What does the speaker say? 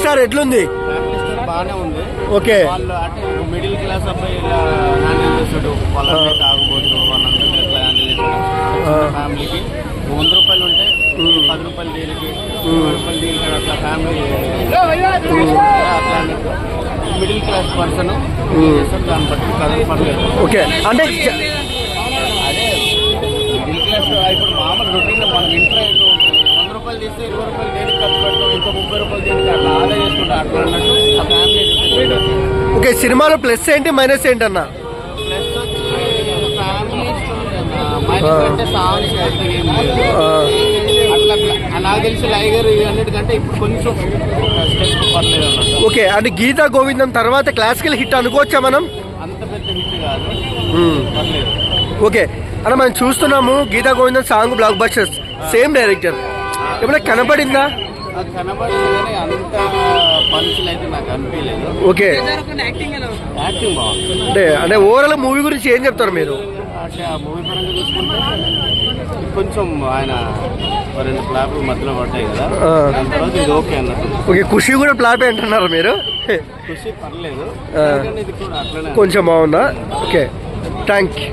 Star ఎట్లుంది? బాగానే ఉంది. ఓకే, వాళ్ళు అంటే మిడిల్ క్లాస్ అబ్బాయి ఇలా హ్యాండిల్ చేస్తాడు, వాళ్ళందరూ తాగుబోతులు వాళ్ళందరూ ఎట్లా హ్యాండిల్ చేస్తాడు. ఫ్యామిలీకి 100 రూపాయలు ఉంటే 10 రూపాయలు డీల్కి, 20 రూపాయలు డీల్కి అట్లా ఫ్యామిలీ అట్లా మిడిల్ క్లాస్ పర్సన్ చేస్తారు. దాన్ని బట్టి పర్లేదు. ఓకే, అంటే అదే మిడిల్ క్లాస్ ఇప్పుడు మామూలు రొటీన్ మనం ఇంట్లో 100 రూపాయలు తీస్తే 20 రూపాయలు దేనికి ఖర్చు పెడతాం, ఇంకా 30 రూపాయలు దేనికి అట్లా ఆదా చేసుకుంటాం. అట్లా అన్నట్టు ఆ ఫ్యామిలీ. ఓకే, సినిమాలో ప్లస్ ఏంటి మైనస్ ఏంటి అన్న? ప్లస్ వచ్చి ఫ్యామిలీ మైనస్ అంటే సాంగ్స్ అట్లా నాకు తెలిసి లైగర్ అన్నిటికంటే ఇప్పుడు కొంచెం స్టెప్ పర్లేదు అన్నట్టు. ఓకే, అంటే గీతా గోవిందం తర్వాత క్లాసికల్ హిట్ అనుకోవచ్చా మనం? అంత పెద్ద హిట్ కాదు, పర్లేదు. ఓకే అన్న, మనం చూస్తున్నాము Geetha Govindam song blockbusters, same director. ఎప్పుడైనా కనపడిందా? అది కనబడింది కానీ అంత పంచులు అయితే నాకు అనిపించలేదు. ఓకే, యాక్టింగ్ బాగుంది. అంటే ఓవరాల్ మూవీ గురించి ఏం చెప్తారు మీరు? అంటే ఆ మూవీ పరంగా చూసుకుంటే కొంచెం ఆయన 2 ఫ్లాప్లు మధ్యలో పడ్డాయి కదా, దాని తర్వాత ఇది ఓకే అన్నట్టు. ఓకే, ఖుషి కూడా ఫ్లాపే అంటున్నారు మీరు? ఖుషి పర్లేదు, ఇది కూడా అట్లనే కొంచెం బాగుందా? Okay, thank you.